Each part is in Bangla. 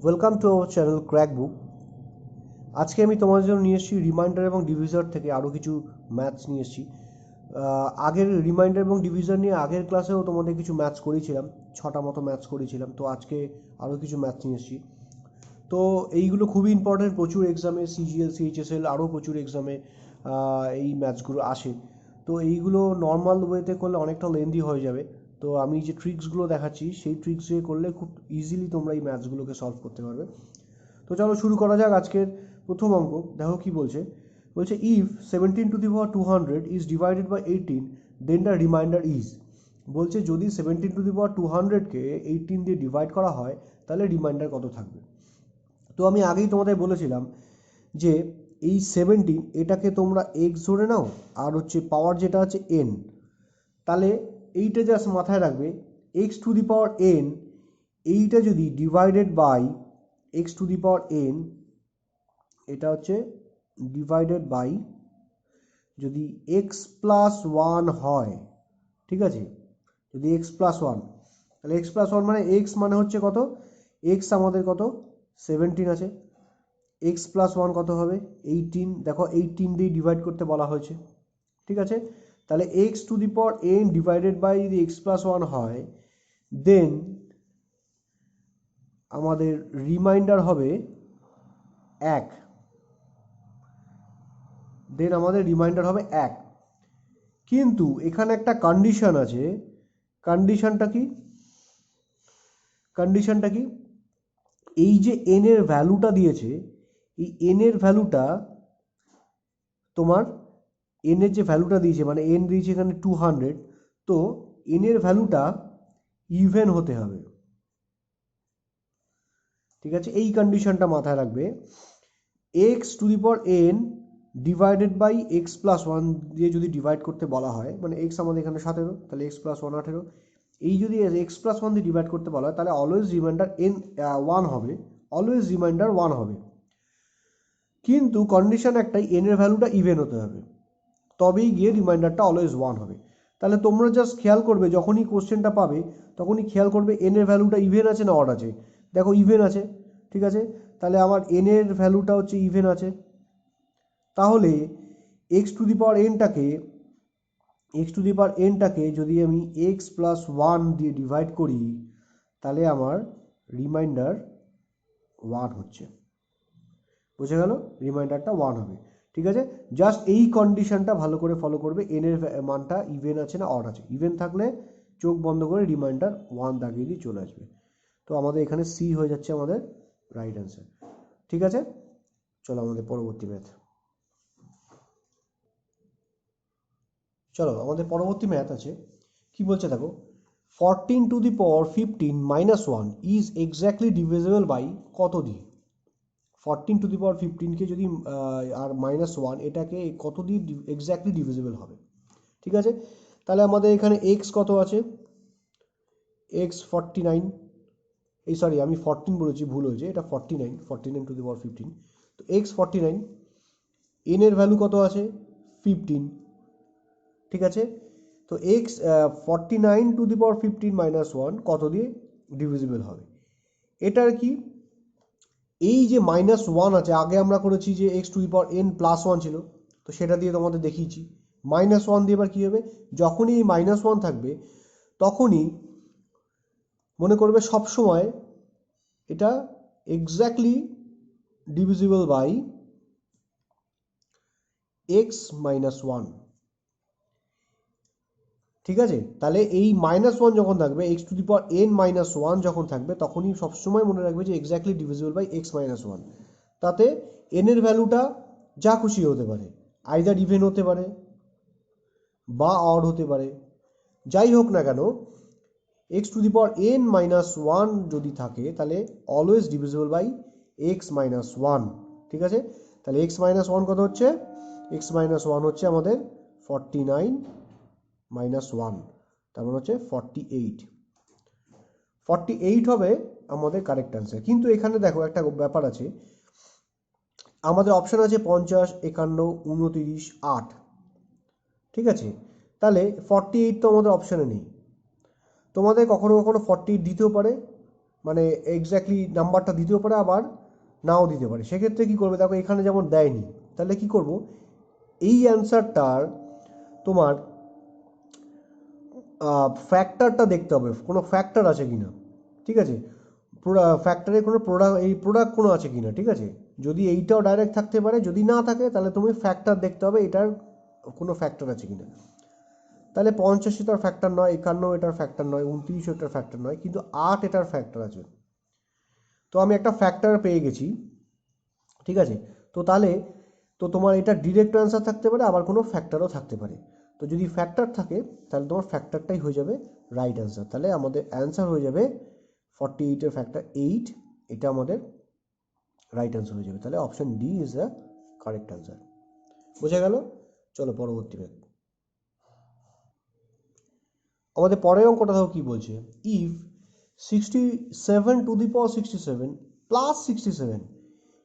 Welcome to our channel crack book. আজকে আমি তোমাদের জন্য নিয়ে এসেছি রিমাইন্ডার এবং ডিভিজর থেকে আরও কিছু ম্যাথস নিয়ে এসেছি। আগের রিমাইন্ডার এবং ডিভিজর নিয়ে আগের ক্লাসেও তোমাদের কিছু ম্যাথস করিয়েছিলাম, 6টা মতো ম্যাথস করিয়েছিলাম। তো আজকে আরও কিছু ম্যাথস নিয়ে এসেছি। তো এইগুলো খুবই ইম্পর্টেন্ট, প্রচুর এক্সামে সিজিএল সিএইচএসএল আরও প্রচুর এক্সামে এই ম্যাথসগুলো আসে। তো এইগুলো নর্মাল ওয়েতে করলে অনেকটা লেন্দি হয়ে যাবে। তো আমি যে ট্রিক্সগুলো দেখাচ্ছি সেই ট্রিক্স দিয়ে করলে খুব ইজিলি তোমরা এই ম্যাথসগুলোকে সলভ করতে পারবে। তো চলো শুরু করা যাক আজকের প্রথম অঙ্ক। দেখো কি বলছে। বলছে if 17 to the power 200 is divided by 18 then the remainder is. বলছে যদি 17 to the power 200কে 18 দিয়ে ডিভাইড করা হয় তাহলে রিমাইন্ডার কত থাকবে। তো আমি আগেই তোমাদের বলেছিলাম যে এই 17 এটাকে তোমরা এক্স ধরে নাও, আর হচ্ছে পাওয়ার যেটা আছে এন। তাহলে এইটা জাস্ট মাথায় রাখবে, x to the power n এইটা যদি divided by x to the power n, এটা হচ্ছে ডিভাইডেড বাই যদি এক্স প্লাস ওয়ান হয়, ঠিক আছে, যদি এক্স প্লাস ওয়ান, তাহলে এক্স প্লাস ওয়ান মানে এক্স মানে হচ্ছে কত, এক্স আমাদের কত 17 আছে, এক্স প্লাস ওয়ান কত হবে 18। দেখো 18 দিয়ে ডিভাইড করতে বলা হয়েছে, ঠিক আছে। তাহলে x to the power n divided by যদি এক্স প্লাস ওয়ান হয়, দেন আমাদের রিমাইন্ডার হবে 1। কিন্তু এখানে একটা কন্ডিশন আছে। কন্ডিশনটা কি এই যে এন এর ভ্যালুটা দিয়েছে, এই এন এর ভ্যালুটা তোমার, এন এর যে ভ্যালুটা দিয়েছে মানে এন দিয়েছে এখানে 200, তো এন এর ভ্যালুটা ইভেন হতে হবে, ঠিক আছে। এই কন্ডিশনটা মাথায় রাখবে। X to the power n divided by x plus one দিয়ে যদি ডিভাইড করতে বলা হয়, মানে এক্স আমাদের এখানে 17, তাহলে এক্স প্লাস ওয়ান 18, এই যদি এক্স প্লাস ওয়ান দিয়ে ডিভাইড করতে বলা হয় তাহলে অলওয়েজ রিমাইন্ডার এন ওয়ান হবে, অলওয়েজ রিমাইন্ডার ওয়ান হবে। কিন্তু কন্ডিশন একটাই, এন এর ভ্যালুটা ইভেন হতে হবে, তবেই গিয়ে রিমাইন্ডারটা অলওয়েজ ওয়ান হবে। তাহলে তোমরা জাস্ট খেয়াল করবে, যখনই কোশ্চেনটা পাবে তখনই খেয়াল করবে এন এর ভ্যালুটা ইভেন আছে না অড আছে। দেখো ইভেন আছে, ঠিক আছে, তাহলে আমার এন এর ভ্যালুটা হচ্ছে ইভেন আছে। তাহলে এক্স টু দি পাওয়ার এনটাকে যদি আমি এক্স প্লাস ওয়ান দিয়ে ডিভাইড করি তাহলে আমার রিমাইন্ডার ওয়ান হচ্ছে, বুঝে গেল, রিমাইন্ডারটা ওয়ান হবে, ঠিক আছে। জাস্ট এই কন্ডিশনটা ভালো করে ফলো করবে, এন এর মানটা ইভেন আছে না অড আছে। ইভেন থাকলে চোখ বন্ধ করে রিমাইন্ডার ওয়ান দাগিয়ে দিয়ে চলে আসবে। তো আমাদের এখানে সি হয়ে যাচ্ছে আমাদের রাইট অ্যান্সার, ঠিক আছে। চলো আমাদের পরবর্তী ম্যাথ। আছে কি বলছে দেখো। 14 to the power 15 - 1 is exactly divisible by কত দিয়ে। 14 to the power 15কে যদি আর -1 এটাকে কত দিয়ে এক্স্যাক্টলি ডিভিজিবল হবে, ঠিক আছে। তাহলে আমাদের এখানে এক্স কত আছে, এক্স 49, এই সরি আমি 14 বলেছি, ভুল হয়েছে, এটা 49 to the power 15। তো এক্স 49, এন এর ভ্যালু কত আছে 15, ঠিক আছে। তো এক্স 49 to the power 15 - 1 কত দিয়ে ডিভিজিবল হবে। এটার কি, এই যে -1 আছে, আগে আমরা করেছি যে x to the power N plus one ছিল, তো সেটা দিয়ে তোমাদের দেখিয়েছি। -1 দিয়ে এবার কী হবে, যখনই এই -1 থাকবে তখনই মনে করবে সবসময় এটা এক্স্যাক্টলি ডিভিজিবল বাই এক্স -1, ঠিক আছে। তাহলে এই -1 যখন থাকবে, x to the power N -1 যখন থাকবে তখনই সবসময় মনে রাখবে যে এক্স্যাক্টলি ডিভিজিবল বাই এক্স -1। তাতে এন এর ভ্যালুটা যা খুশি হতে পারে, আইদার ইভেন হতে পারে বা অড হতে পারে, যাই হোক না কেন, x to the power N -1 যদি থাকে তাহলে অলওয়েজ ডিভিজিবল বাই এক্স -1, ঠিক আছে। তাহলে এক্স -1 কত হচ্ছে, এক্স -1 হচ্ছে আমাদের 49 - 1, তার মানে হচ্ছে 48 হবে আমাদের কারেক্ট অ্যান্সার। কিন্তু এখানে দেখো একটা ব্যাপার আছে, আমাদের অপশান আছে 50, 51, 29, 8, ঠিক আছে। তাহলে 48 তো আমাদের অপশানে নেই, তোমাদের কখনো কখনো 48 দিতেও পারে মানে এক্স্যাক্টলি নাম্বারটা দিতেও পারে আবার নাও দিতে পারে। সেক্ষেত্রে কী করবে, দেখো এখানে যেমন দেয়নি, তাহলে কি করব, এই অ্যান্সারটার তোমার ফ্যাক্টরটা দেখতে হবে, কোনো ফ্যাক্টর আছে কিনা, ঠিক আছে, ফ্যাক্টরে কোনো প্রোডাক্ট কোনো আছে কিনা, ঠিক আছে। যদি এইটাও ডাইরেক্ট থাকতে পারে, যদি না থাকে তাহলে তুমি ফ্যাক্টর দেখতে হবে এটার কোনো ফ্যাক্টর আছে কিনা। তাহলে 85 এটার ফ্যাক্টর নয়, 51 এটার ফ্যাক্টর নয়, 29 এটার ফ্যাক্টর নয়, কিন্তু 8 এটার ফ্যাক্টর আছে। তো আমি একটা ফ্যাক্টর পেয়ে গেছি, ঠিক আছে। তো তাহলে তো তোমার এটা ডিরেক্ট অ্যান্সার থাকতে পারে, আবার কোনো ফ্যাক্টরও থাকতে পারে। তো যদি ফ্যাক্টর থাকে তাহলে তোমার ফ্যাক্টরটাই হয়ে যাবে রাইট অ্যান্সার। তাহলে আমাদের অ্যান্সার হয়ে যাবে 48 এর ফ্যাক্টর 8, এটা আমাদের রাইট অ্যান্সার হয়ে যাবে। তাহলে option D is the correct answer. বোঝা গেল? চলো পরবর্তী ম্যাথ। আমাদের পরের অঙ্কটা দেখো কি বলছে, if 67 to the power 67 plus 67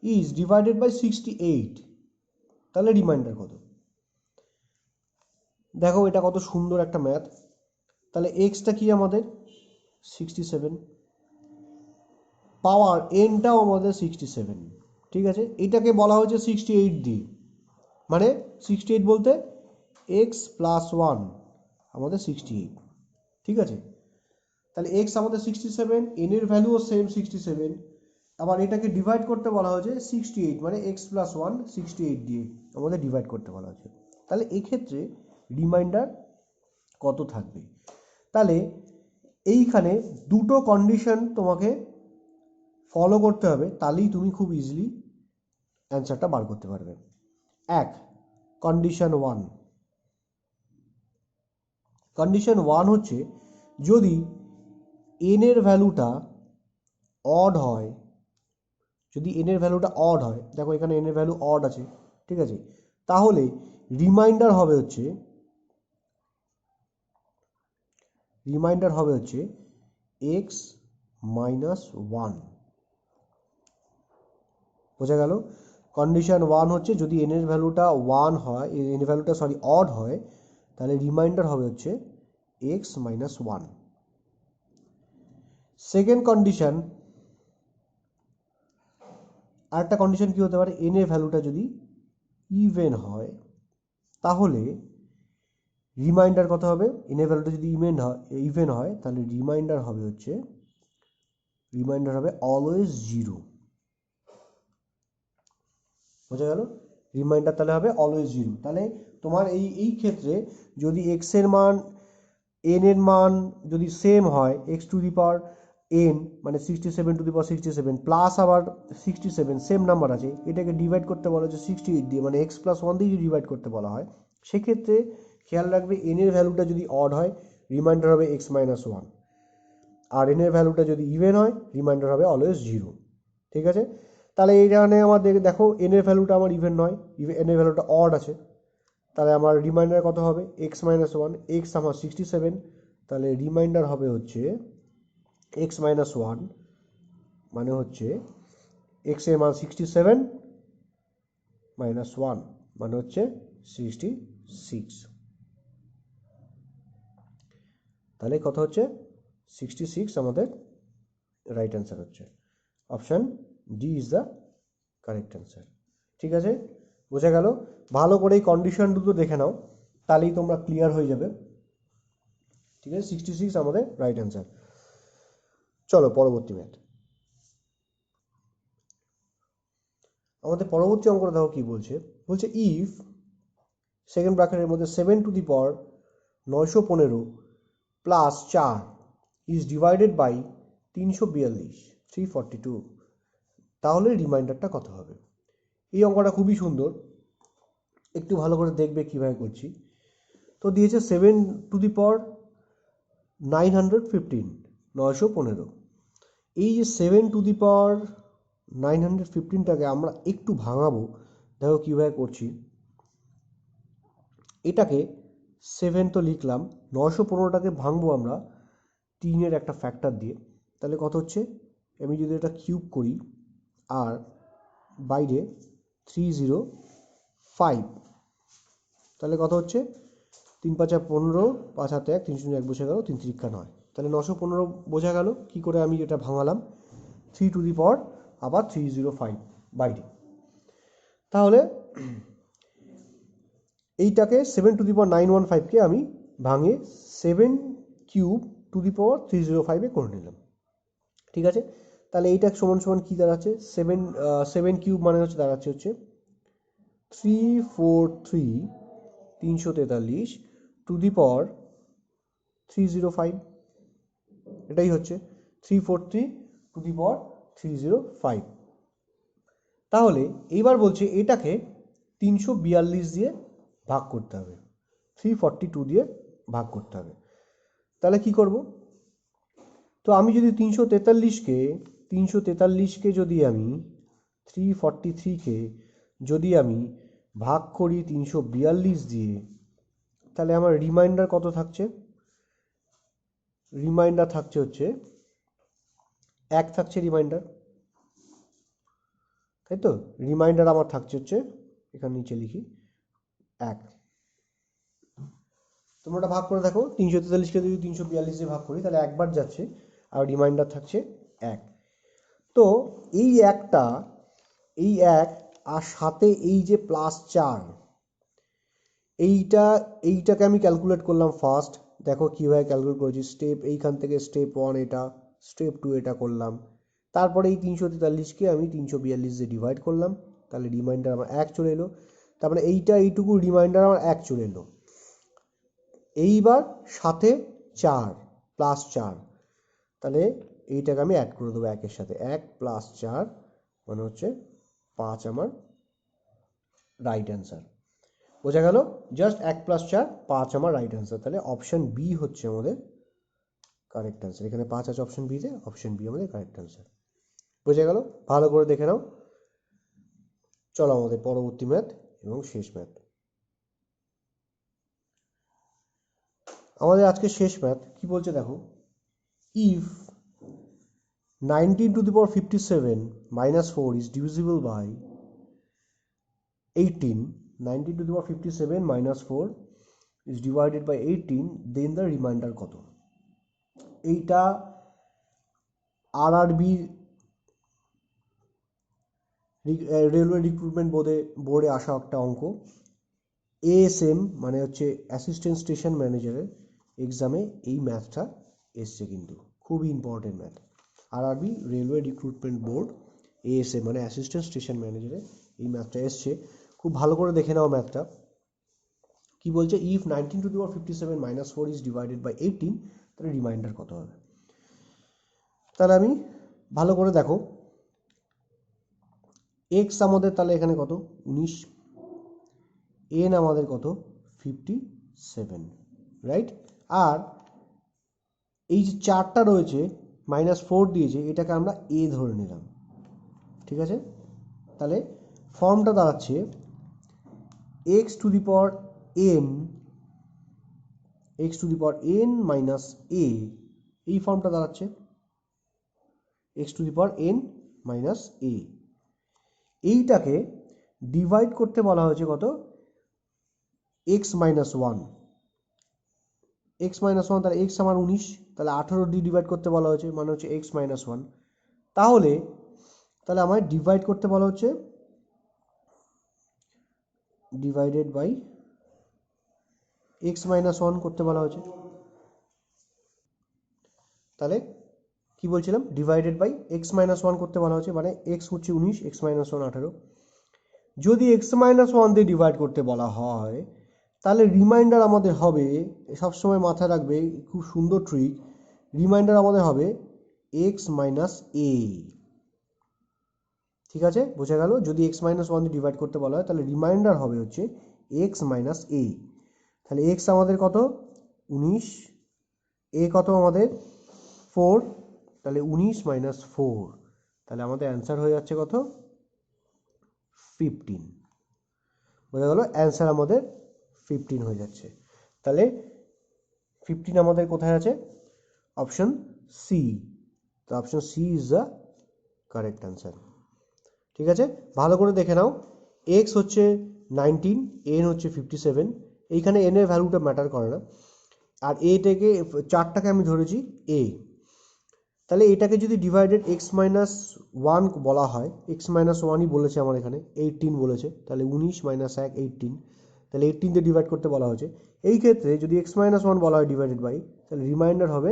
is divided by 68, তাহলে রিমাইন্ডার কত? দেখো এটা কত সুন্দর একটা ম্যাথ। তাহলে এক্সটা কি আমাদের 67, পাওয়ার এনটাও আমাদের 67, ঠিক আছে। এটাকে বলা হয়েছে 68 দিয়ে, মানে 68 বলতে এক্স প্লাস 1 আমাদের 68, ঠিক আছে। তাহলে এক্স আমাদের 67, এন এর ভ্যালুও সেম 67, আবার এটাকে ডিভাইড করতে বলা হয়েছে 68, মানে এক্স প্লাস 1 68 দিয়ে আমাদের ডিভাইড করতে বলা হয়েছে। তাহলে এক্ষেত্রে রিমাইন্ডার কত থাকবে? তাহলে এইখানে দুটো কন্ডিশন তোমাকে ফলো করতে হবে, তাহলেই তুমি খুব ইজিলি অ্যান্সারটা বার করতে পারবে। এক, কন্ডিশন ওয়ান। কন্ডিশন ওয়ান হচ্ছে, যদি এন এর ভ্যালুটা অড হয়, যদি এন এর ভ্যালুটা অড হয়, দেখো এখানে এন এর ভ্যালু অড আছে, ঠিক আছে, তাহলে রিমাইন্ডার হবে হচ্ছে এক্স মাইনাস ওয়ান। বোঝা গেল? কন্ডিশন ওয়ান হচ্ছে, যদি এন এর ভ্যালুটা ওয়ান হয়, এন এর ভ্যালুটা অড হয়, তাহলে রিমাইন্ডার হবে হচ্ছে x minus one. Second condition, আরেকটা কন্ডিশন কি হতে পারে, এন এর ভ্যালুটা যদি ইভেন হয়, তাহলে রিমাইন্ডার কত হবে? এন এর ভ্যালুটা যদি ইভেন হয় তাহলে রিমাইন্ডার হবে অলওয়েজ জিরো। বোঝা গেল? রিমাইন্ডার তাহলে হবে অলওয়েজ জিরো। তাহলে তোমার এই ক্ষেত্রে যদি এক্স এর মান এন এর মান যদি সেম হয়, x to the power N মানে 67 টু দি পাওয়ার 67 প্লাস আবার 67 সেম নাম্বার আছে, এটাকে ডিভাইড করতে বলা হচ্ছে 68 দিয়ে, মানে এক্স প্লাস ওয়ান দিয়ে যদি ডিভাইড করতে বলা হয়, সেক্ষেত্রে খেয়াল রাখবে এন এর ভ্যালুটা যদি অড হয় রিমাইন্ডার হবে এক্স মাইনাস ওয়ান, আর এন এর ভ্যালুটা যদি ইভেন হয় রিমাইন্ডার হবে অলওয়েজ জিরো, ঠিক আছে। তাহলে এইখানে আমার দেখো এন এর ভ্যালুটা আমার ইভেন নয়, এন এর ভ্যালুটা অড আছে, তাহলে আমার রিমাইন্ডার কত হবে? এক্স মাইনাস ওয়ান, এক্স আমার 67, তাহলে রিমাইন্ডার হবে হচ্ছে এক্স মাইনাস ওয়ান, মানে হচ্ছে এক্স এর মান 67 মাইনাস ওয়ান, মানে হচ্ছে 66। তাহলে কত হচ্ছে? 66 আমাদের রাইট অ্যান্সার হচ্ছে। Option D is the correct answer. ঠিক আছে, বোঝা গেল? ভালো করে এই কন্ডিশন দুটো দেখে নাও, তাহলেই তোমরা ক্লিয়ার হয়ে যাবে। ঠিক আছে, 66 আমাদের রাইট অ্যান্সার। চলো পরবর্তী ম্যাথ। আমাদের পরবর্তী অঙ্কটা দেখো কি বলছে। বলছে ইফ সেকেন্ড ব্র্যাকেটের মধ্যে 7 to the power 915 plus 4 is divided by 342 342, তাহলে রিমাইন্ডারটা কত হবে? এই অঙ্কটা খুবই সুন্দর, একটু ভালো করে দেখবে কিভাবে করছি। তো দিয়েছে 7 টু দি পাওয়ার 915 915, এই যে 7 টু দি পাওয়ার 915টাকে আমরা একটু ভাঙাবো, দেখো কীভাবে করছি। এটাকে 7 তো লিখলাম, 915টাকে ভাঙবো আমরা 3-এর একটা ফ্যাক্টর দিয়ে, তাহলে কত হচ্ছে? আমি যদি এটা কিউব করি আর বাইরে 305, তাহলে কত হচ্ছে? 3 5 15, 5 7 1, 3 0 1 বসে গেল, 3 3 9, তাহলে 915 বোঝা গেল কি করে আমি এটা ভাঙালাম। 3 টু দি পাওয়ার আবার 305 বাইরে। তাহলে এইটাকে 7 টু দি পাওয়ার 915কে আমি ভাঙে 7 কিউব টু দি পাওয়ার 305 করে নিলাম। ঠিক আছে, তাহলে এইটা সমান সমান কি দাঁড়াচ্ছে, 7 কিউব মানে হচ্ছে দাঁড়াচ্ছে হচ্ছে 343 টু দি পাওয়ার 305, এটাই হচ্ছে 343 টু দি পাওয়ার 305। তাহলে এইবার বলছে এটাকে 342 দিয়ে ভাগ করতে হবে, 342 দিয়ে ভাগ করতে হবে। তাহলে কি করব, তো আমি যদি 343কে যদি আমি 343কে যদি আমি ভাগ করি 342 দিয়ে, তাহলে আমার রিমাইন্ডার কত থাকছে, রিমাইন্ডার থাকছে হচ্ছে 1 থাকছে রিমাইন্ডার, তাই তো। রিমাইন্ডার আমার থাকছে হচ্ছে এখানে নিচে লিখি 1। তোমরা ওটা ভাগ করে দেখো, 343কে যদি 342 দিয়ে ভাগ করি তাহলে একবার যাচ্ছে আর রিমাইন্ডার থাকছে 1। তো এই একটা, এই 1 আর সাথে এই যে +4, এইটাকে আমি ক্যালকুলেট করলাম ফার্স্ট। দেখো কীভাবে ক্যালকুলেট করেছি, এইখান থেকে স্টেপ 1 এটা, স্টেপ 2 এটা করলাম, তারপরে এই 343কে আমি 342 দিয়ে ডিভাইড করলাম, তাহলে রিমাইন্ডার আমার 1 চলে এলো। তারপরে এইটুকু রিমাইন্ডার আমার 1 চলে এলো। এইবার সাথে 4 +4, তাহলে এইটাকে আমি অ্যাড করে দেবো 1-এর সাথে, 1 + 4 মানে হচ্ছে 5 আমার রাইট অ্যান্সার। বোঝা গেল, জাস্ট 1 + 4 5 আমার রাইট অ্যান্সার। তাহলে অপশন বি হচ্ছে আমাদের কারেক্ট অ্যান্সার। এখানে 5 আছে অপশন বিতে, অপশন বি আমাদের কারেক্ট অ্যান্সার। বোঝা গেল, ভালো করে দেখে নাও। চলো আমাদের পরবর্তী ম্যাথ এবং শেষ ম্যাথ। আমাদের আজকে শেষ ম্যাথ কি বলছে দেখো, if 19 two the power 57 minus 4 is divisible by 18, 19 to the power 57 minus 4 is divided by 18, then the remainder কত। এইটা আরআরবি রেলওয়ে রিক্রুটমেন্ট বোর্ডে আসা একটা অঙ্ক। এএসএম মানে হচ্ছে অ্যাসিস্ট্যান্ট স্টেশন ম্যানেজারের এক্সামে এই ম্যাথটা এসছে, কিন্তু খুবই important math. RRB railway recruitment board ASM মানে অ্যাসিস্ট্যান্ট স্টেশন ম্যানেজারে এই ম্যাথটা এসছে, খুব ভালো করে দেখে নাও ম্যাথটা। কি বলছে, if 19 two the power 57 minus 4 is divided by 18, তাহলে রিমাইন্ডার কত হবে। তাহলে আমি ভালো করে দেখো, এক্স আমাদের তাহলে এখানে কত 19, এন আমাদের কত 57, রাইট। আর এই যে 4টা রয়েছে -4 দিয়েছে, এটাকে আমরা এ ধরে নিলাম, ঠিক আছে। তাহলে ফর্মটা দাঁড়াচ্ছে x to the power n minus A, এই ফর্মটা দাঁড়াচ্ছে x to the power n minus A. এইটাকে ডিভাইড করতে বলা হয়েছে কত, x মাইনাস 1, তাহলে x আমার 19, তাহলে 18 দিয়ে ডিভাইড করতে বলা হয়েছে মানে হচ্ছে x মাইনাস 1। তাহলে আমায় ডিভাইড করতে বলা হচ্ছে ডিভাইডেড বাই x মাইনাস 1 করতে বলা হয়েছে। তাহলে কি বলছিলাম, ডিভাইডেড বাই x মাইনাস 1 করতে বলা হয়েছে, মানে x হচ্ছে 19, x মাইনাস 1 18। যদি x মাইনাস 1 দিয়ে ডিভাইড করতে বলা হয় তাহলে রিমাইন্ডার আমাদের হবে, সবসময় মাথায় রাখবে, খুব সুন্দর ট্রিক, রিমাইন্ডার আমাদের হবে x মাইনাস এ। ঠিক আছে, বোঝা গেল, যদি x মাইনাস 1 দিয়ে ডিভাইড করতে বলা হয় তাহলে রিমাইন্ডার হবে হচ্ছে x মাইনাস এ। তাহলে x আমাদের কত 19, এ কত আমাদের 4, তাহলে 19 মাইনাস 4, তাহলে আমাদের অ্যান্সার হয়ে যাচ্ছে কত 15। বোঝা গেল, অ্যান্সার আমাদের 15 হয়ে যাচ্ছে। তাহলে 15 আমাদের কোথায় আছে, অপশন সি। তো option C is the correct answer. ঠিক আছে, ভালো করে দেখে নাও, এক্স হচ্ছে 19, এন হচ্ছে 57, এইখানে এন এর ভ্যালুটা ম্যাটার করে না। আর এটাকে 4টাকে আমি ধরেছি এ। তাহলে এটাকে যদি ডিভাইডেড এক্স মাইনাস ওয়ান বলা হয়, এক্স মাইনাস ওয়ানই বলেছে আমার এখানে, 18 বলেছে, তাহলে 19 মাইনাস 1 18, তাহলে 18 দিয়ে ডিভাইড করতে বলা হয়েছে। এই ক্ষেত্রে যদি এক্স মাইনাস ওয়ান বলা হয় ডিভাইডেড বাই, তাহলে রিমাইন্ডার হবে,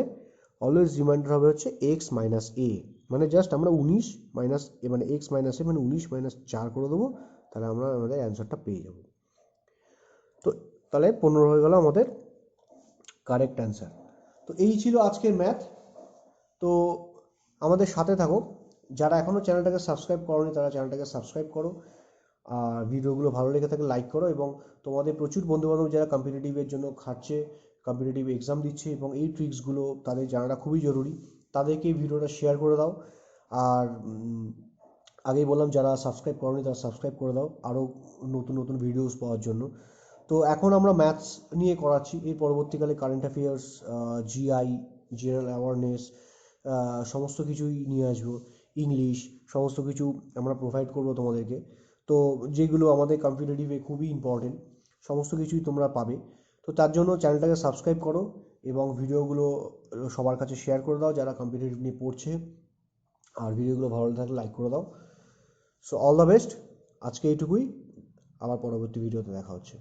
অলওয়েজ রিমাইন্ডার হবে হচ্ছে এক্স মাইনাস এ। মানে জাস্ট আমরা 19 মাইনাস এ মানে এক্স মাইনাস এ মানে 19 মাইনাস 4 করে দেবো, তাহলে আমরা আমাদের অ্যান্সারটা পেয়ে যাব। তো তাহলে 15 হয়ে গেল আমাদের কারেক্ট অ্যান্সার। তো এই ছিল আজকের ম্যাথ। তো আমাদের সাথে থাকো, যারা এখনও চ্যানেলটাকে সাবস্ক্রাইব করোনি তারা চ্যানেলটাকে সাবস্ক্রাইব করো, আর ভিডিওগুলো ভালো লেগে থাকলে লাইক করো, এবং তোমাদের প্রচুর বন্ধুবান্ধব যারা কম্পিটিটিভের জন্য খাটছে, কম্পিটিটিভ এক্সাম দিচ্ছে, এবং এই ট্রিক্সগুলো তাদের জানাটা খুবই জরুরি, তাদেরকে এই ভিডিওটা শেয়ার করে দাও। আর আগেই বললাম, যারা সাবস্ক্রাইব করোনি তারা সাবস্ক্রাইব করে দাও আরও নতুন নতুন ভিডিওস পাওয়ার জন্য। তো এখন আমরা ম্যাথস নিয়ে করাচ্ছি, এর পরবর্তীকালে current affairs, GI, general awareness, সমস্ত কিছুই নিয়ে আসবো, ইংলিশ, সমস্ত কিছু আমরা প্রোভাইড করবো তোমাদেরকে। তো যেগুলো আমাদের কম্পিটিটিভে খুবই ইম্পর্টেন্ট, সমস্ত কিছুই তোমরা পাবে। তো তার জন্য চ্যানেলটাকে সাবস্ক্রাইব করো এবং ভিডিওগুলো সবার কাছে শেয়ার করে দাও যারা কম্পিটিটিভ নিয়ে পড়ছে, আর ভিডিওগুলো ভালো থাকলে লাইক করে দাও। সো অল দ্য বেস্ট, আজকে এইটুকুই, আবার পরবর্তী ভিডিওতে দেখা হচ্ছে।